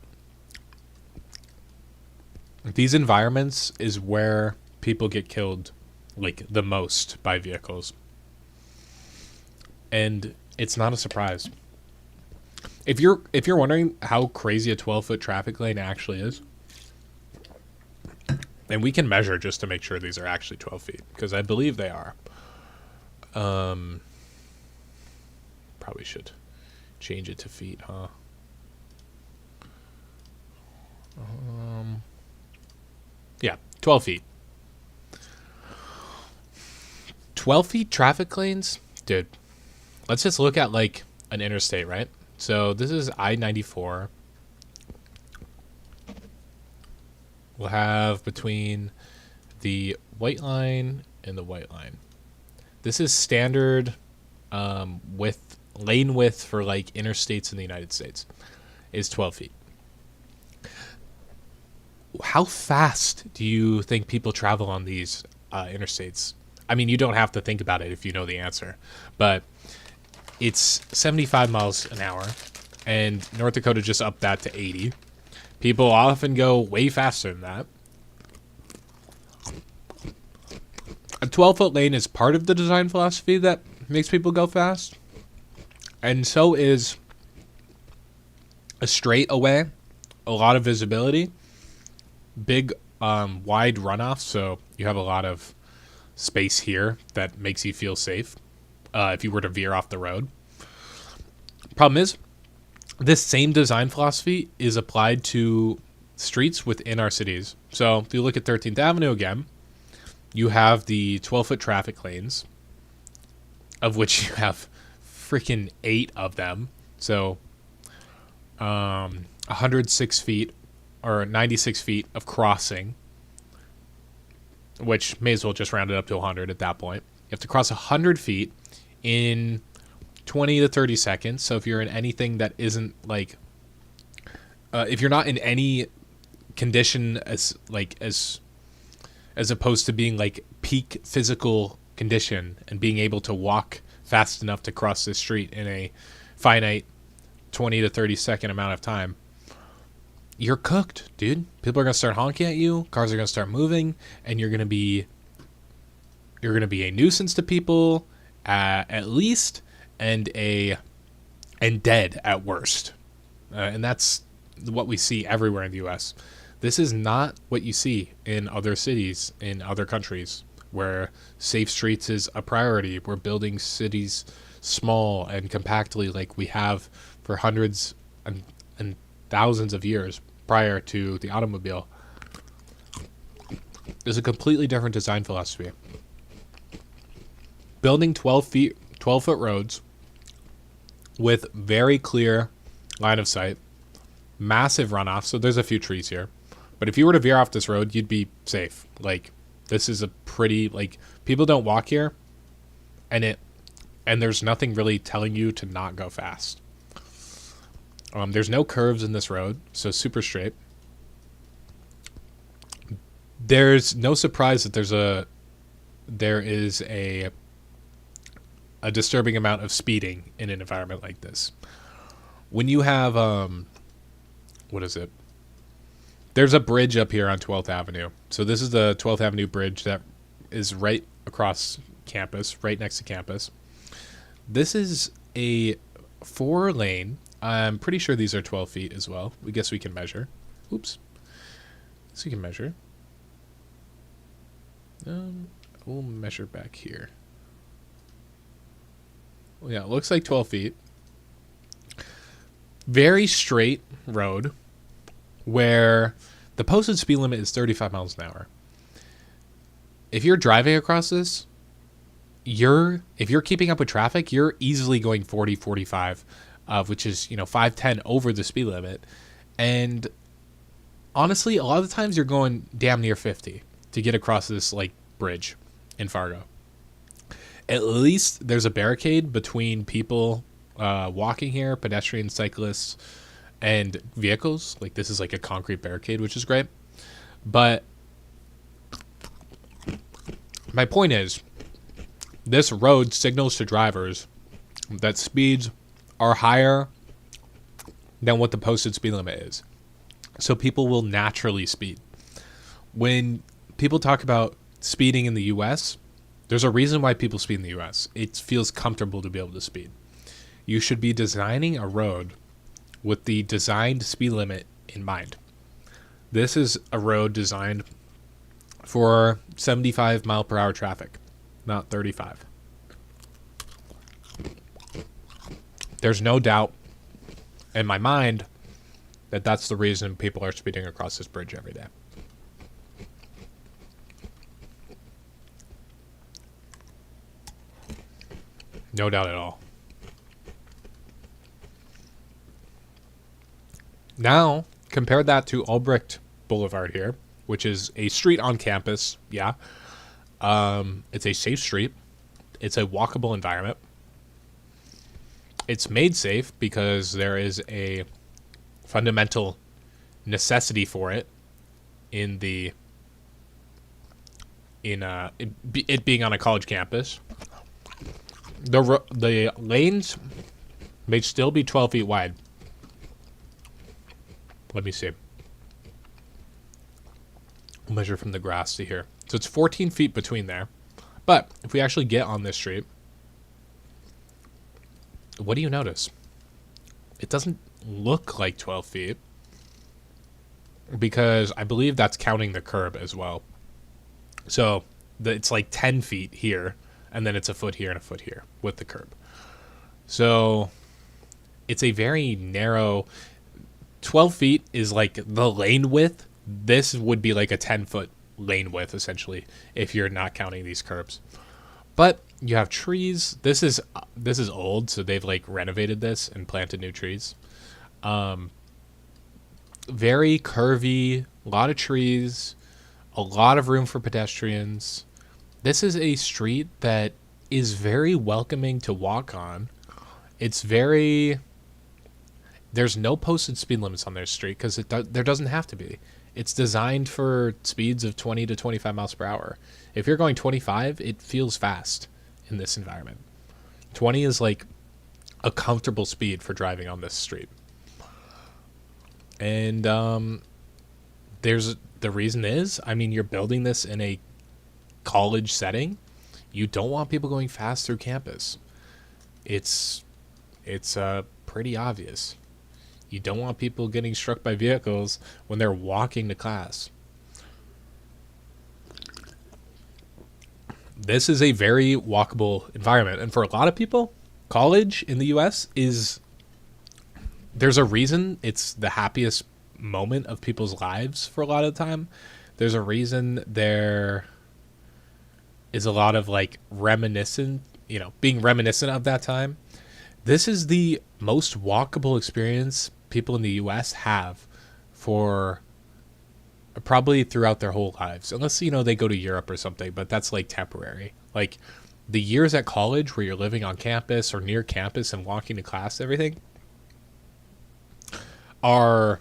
these environments is where people get killed like the most by vehicles. And it's not a surprise. If you're wondering how crazy a 12-foot traffic lane actually is, and we can measure just to make sure these are actually 12 feet, because I believe they are. Probably should change it to feet, huh? Yeah, 12 feet. 12 feet traffic lanes? Dude, let's just look at like an interstate, right? So this is I-94. We'll have between the white line and the white line. This is standard lane width for like interstates in the United States is 12 feet. How fast do you think people travel on these interstates? I mean, you don't have to think about it if you know the answer, but it's 75 miles an hour, and North Dakota just upped that to 80. People often go way faster than that. A 12-foot lane is part of the design philosophy that makes people go fast, and so is a straightaway, a lot of visibility, big wide runoff, so you have a lot of space here that makes you feel safe if you were to veer off the road. Problem is, this same design philosophy is applied to streets within our cities. So if you look at 13th Avenue again, you have the 12-foot traffic lanes, of which you have freaking 8 of them. So 106 feet or 96 feet of crossing, which may as well just round it up to 100 at that point. You have to cross 100 feet in 20 to 30 seconds. So if you're in anything that isn't like, if you're not in any condition as opposed to being like peak physical condition and being able to walk fast enough to cross the street in a finite 20 to 30 second amount of time, you're cooked, dude. People are going to start honking at you. Cars are going to start moving, and you're going to be a nuisance to people at least, and a and dead at worst. And that's what we see everywhere in the US. This is not what you see in other cities, in other countries, where safe streets is a priority. We're building cities small and compactly like we have for hundreds and thousands of years prior to the automobile. There's a completely different design philosophy. Building 12-foot roads with very clear line of sight, massive runoff. So there's a few trees here, but if you were to veer off this road, you'd be safe. Like, this is a pretty, like, people don't walk here, and there's nothing really telling you to not go fast. There's no curves in this road, so super straight. There's no surprise that there is a disturbing amount of speeding in an environment like this. When you have what is it? There's a bridge up here on 12th Avenue. So this is the 12th Avenue bridge that is right across campus, right next to campus. This is a 4-lane. I'm pretty sure these are 12 feet as well. We guess we can measure. Oops. So we can measure. We'll measure back here. Well, yeah, it looks like 12 feet. Very straight road where the posted speed limit is 35 miles an hour. If you're driving across this, if you're keeping up with traffic, you're easily going 40, 45, which is, 5, 10 over the speed limit. And honestly, a lot of the times you're going damn near 50 to get across this like bridge in Fargo. At least there's a barricade between people walking here, pedestrians, cyclists, and vehicles. Like, this is like a concrete barricade, which is great. But my point is, this road signals to drivers that speeds are higher than what the posted speed limit is. So people will naturally speed. When people talk about speeding in the US, there's a reason why people speed in the US. It feels comfortable to be able to speed. You should be designing a road with the designed speed limit in mind. This is a road designed for 75 mile per hour traffic, not 35. There's no doubt in my mind that that's the reason people are speeding across this bridge every day. No doubt at all. Now, compare that to Albrecht Boulevard here, which is a street on campus. Yeah. It's a safe street. It's a walkable environment. It's made safe because there is a fundamental necessity for it in it being on a college campus. The lanes may still be 12 feet wide. Let me see. We'll measure from the grass to here. So it's 14 feet between there. But if we actually get on this street, what do you notice? It doesn't look like 12 feet because I believe that's counting the curb as well. So it's like 10 feet here, and then it's a foot here and a foot here with the curb. So it's a very narrow... 12 feet is like the lane width. This would be like a 10-foot lane width, essentially, if you're not counting these curbs. But you have trees. This is old, so they've like renovated this and planted new trees. Very curvy, a lot of trees, a lot of room for pedestrians. This is a street that is very welcoming to walk on. There's no posted speed limits on their street because there doesn't have to be. It's designed for speeds of 20 to 25 miles per hour. If you're going 25, it feels fast in this environment. 20 is like a comfortable speed for driving on this street. And the reason is, you're building this in a college setting. You don't want people going fast through campus. It's pretty obvious. You don't want people getting struck by vehicles when they're walking to class. This is a very walkable environment. And for a lot of people, college in the US is, there's a reason it's the happiest moment of people's lives for a lot of the time. There's a reason there is a lot of like reminiscent, being reminiscent of that time. This is the most walkable experience people in the US have for probably throughout their whole lives, unless they go to Europe or something, but that's like temporary. Like the years at college where you're living on campus or near campus and walking to class, everything are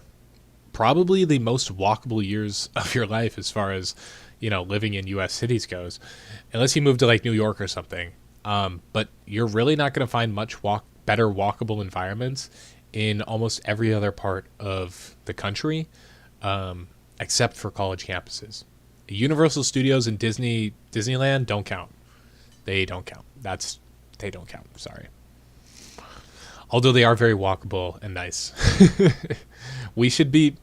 probably the most walkable years of your life as far as living in US cities goes, unless you move to like New York or something. But you're really not going to find much better walkable environments in almost every other part of the country, except for college campuses. Universal Studios and Disneyland don't count. They don't count. They don't count. Sorry. Although they are very walkable and nice. The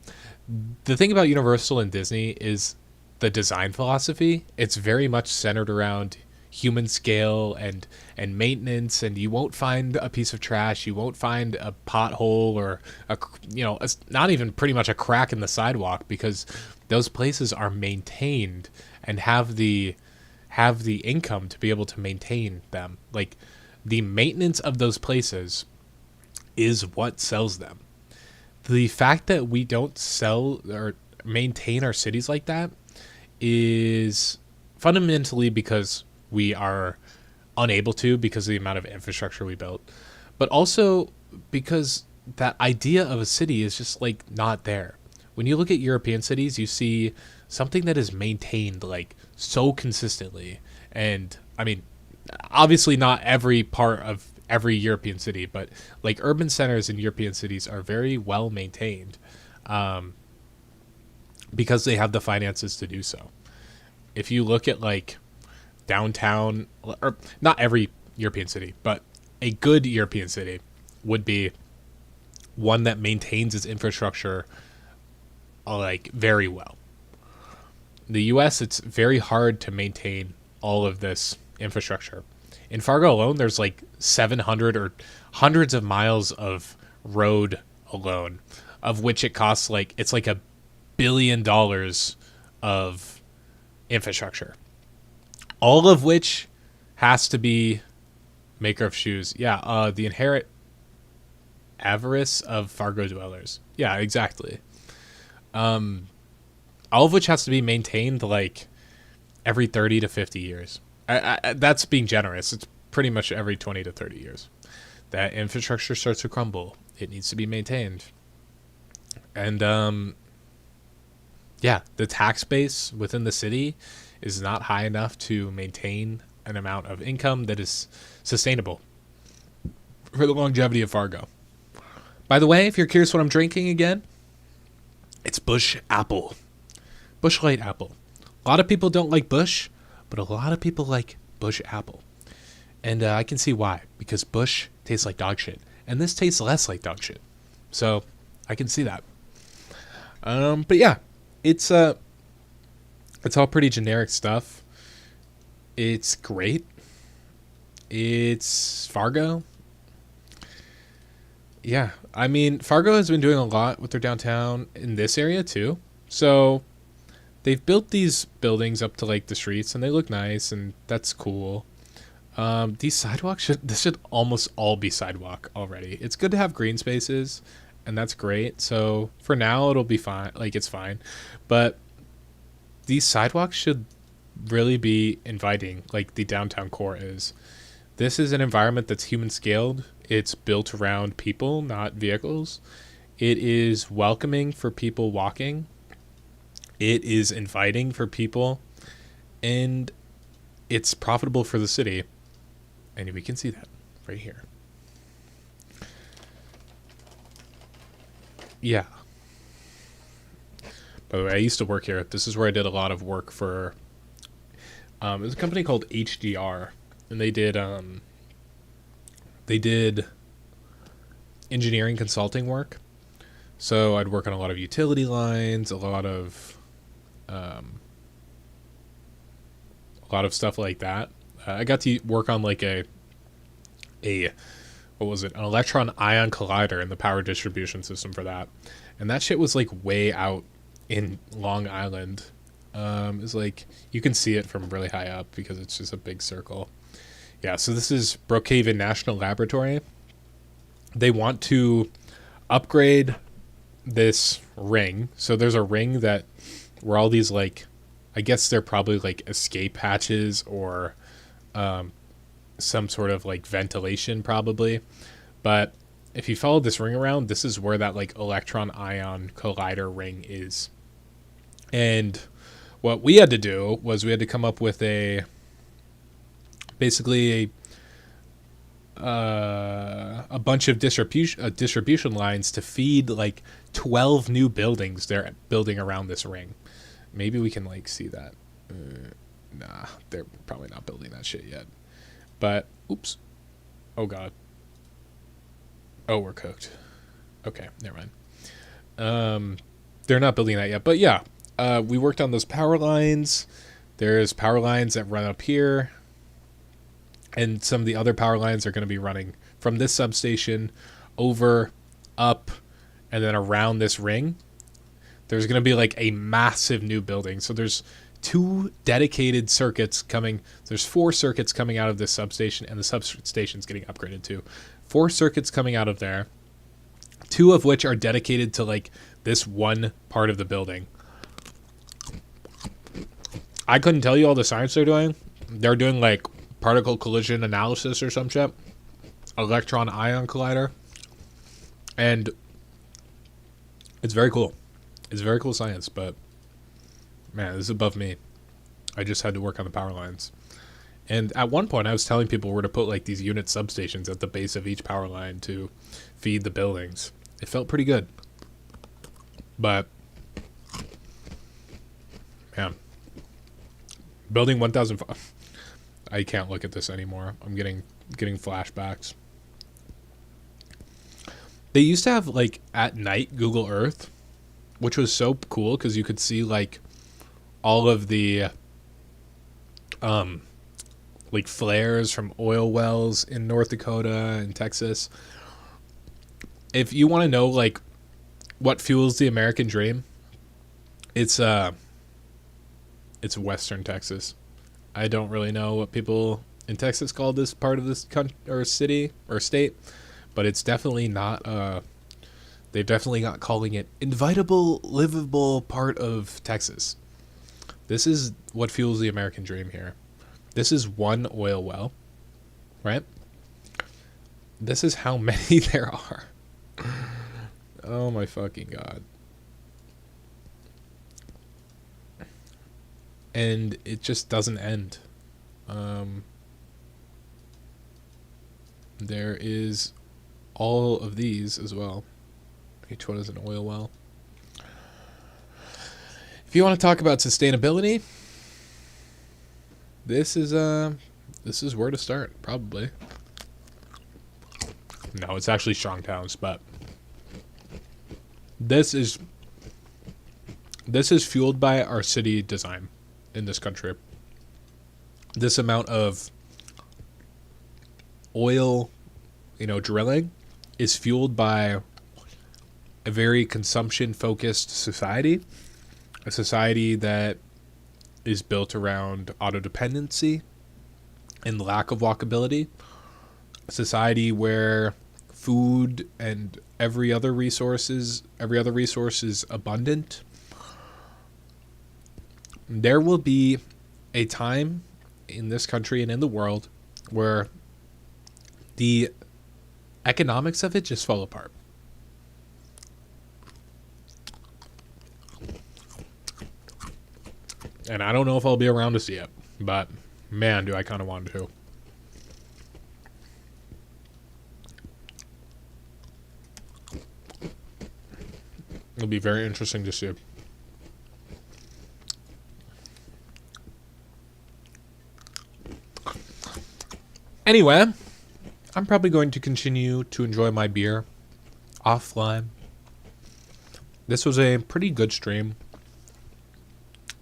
thing about Universal and Disney is the design philosophy. It's very much centered around human scale and maintenance, and you won't find a piece of trash, you won't find a pothole or not even pretty much a crack in the sidewalk, because those places are maintained and have the income to be able to maintain them. Like the maintenance of those places is what sells them. The fact that we don't sell or maintain our cities like that is fundamentally because we are unable to, because of the amount of infrastructure we built, but also because that idea of a city is just like not there. When you look at European cities, you see something that is maintained like so consistently. And I mean, obviously not every part of every European city, but like urban centers in European cities are very well maintained, because they have the finances to do so. If you look at like downtown, or not every European city, but a good European city would be one that maintains its infrastructure like very well. In the US, it's very hard to maintain all of this infrastructure. In Fargo alone, there's like 700 or hundreds of miles of road alone, of which it costs it's like $1 billion of infrastructure, all of which has to be maker of shoes. Yeah, the inherent avarice of Fargo dwellers. Yeah, exactly. All of which has to be maintained like every 30 to 50 years. That's being generous. It's pretty much every 20 to 30 years. That infrastructure starts to crumble. It needs to be maintained. And the tax base within the city is not high enough to maintain an amount of income that is sustainable for the longevity of Fargo. By the way, if you're curious what I'm drinking again, it's Busch Apple. Busch Light Apple. A lot of people don't like Busch, but a lot of people like Busch Apple. And I can see why, because Busch tastes like dog shit, and this tastes less like dog shit. So I can see that. But yeah, it's all pretty generic stuff. It's great. It's Fargo. Yeah, I mean, Fargo has been doing a lot with their downtown in this area too. So they've built these buildings up to like the streets, and they look nice, and that's cool. These sidewalks should almost all be sidewalk already. It's good to have green spaces, and that's great. So for now, it'll be fine. Like, it's fine, but these sidewalks should really be inviting, like the downtown core is. This is an environment that's human scaled. It's built around people, not vehicles. It is welcoming for people walking. It is inviting for people, and it's profitable for the city. And we can see that right here. Yeah. By the way, I used to work here. This is where I did a lot of work for, it was a company called HDR, and they did engineering consulting work. So I'd work on a lot of utility lines, a lot of stuff like that. I got to work on like a what was it, an electron ion collider in the power distribution system for that, and that shit was like way out in Long Island. It's like you can see it from really high up because it's just a big circle. Yeah, so this is Brookhaven National Laboratory. They want to upgrade this ring. So there's a ring that where all these like, I guess they're probably like escape hatches or some sort of like ventilation probably. But if you follow this ring around, this is where that like electron ion collider ring is. And what we had to do was we had to come up with basically a bunch of distribution lines to feed like 12 new buildings they're building around this ring. Maybe we can like see that. Nah, they're probably not building that shit yet. But oops. Oh god. Oh, we're cooked. Okay, never mind. They're not building that yet, but yeah. We worked on those power lines. There's power lines that run up here. And some of the other power lines are going to be running from this substation over, up, and then around this ring. There's going to be like a massive new building. So there's 2 dedicated circuits coming. There's 4 circuits coming out of this substation, and the substation's getting upgraded too. 4 circuits coming out of there, 2 of which are dedicated to like this one part of the building. I couldn't tell you all the science they're doing. They're doing like particle collision analysis or some shit. Electron ion collider. And it's very cool. It's very cool science, but man, this is above me. I just had to work on the power lines. And at one point I was telling people we're to put like these unit substations at the base of each power line to feed the buildings. It felt pretty good. But man, building 1005. I can't look at this anymore. I'm getting flashbacks. They used to have like at night Google Earth, which was so cool because you could see like all of the like flares from oil wells in North Dakota and Texas. If you want to know like what fuels the American dream, it's Western Texas. I don't really know what people in Texas call this part of this country or city or state, but it's definitely not. They've definitely not calling it invitable, livable part of Texas. This is what fuels the American dream here. This is one oil well, right? This is how many there are. Oh my fucking god. And it just doesn't end. There is all of these as well. Each one is an oil well. If you want to talk about sustainability, this is where to start, probably. No, it's actually Strong Towns, but this is fueled by our city design in this country. This amount of oil, drilling is fueled by a very consumption-focused society, a society that is built around autodependency and lack of walkability, a society where food and every other resource is abundant. There will be a time in this country and in the world where the economics of it just fall apart. And I don't know if I'll be around to see it, but man, do I kind of want to. It'll be very interesting to see. Anyway, I'm probably going to continue to enjoy my beer offline. This was a pretty good stream.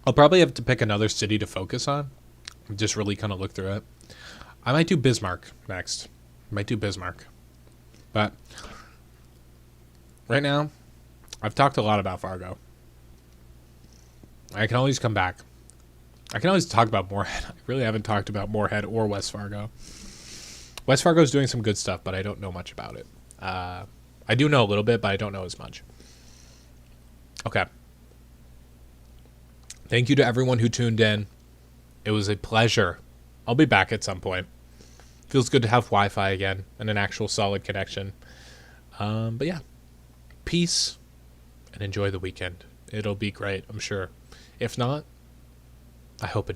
I'll probably have to pick another city to focus on. Just really kind of look through it. I might do Bismarck next. But right now, I've talked a lot about Fargo. I can always come back. I can always talk about Moorhead. I really haven't talked about Moorhead or West Fargo. West Fargo is doing some good stuff, but I don't know much about it. I do know a little bit, but I don't know as much. Okay. Thank you to everyone who tuned in. It was a pleasure. I'll be back at some point. Feels good to have Wi-Fi again and an actual solid connection. But yeah, peace and enjoy the weekend. It'll be great, I'm sure. If not, I hope it is.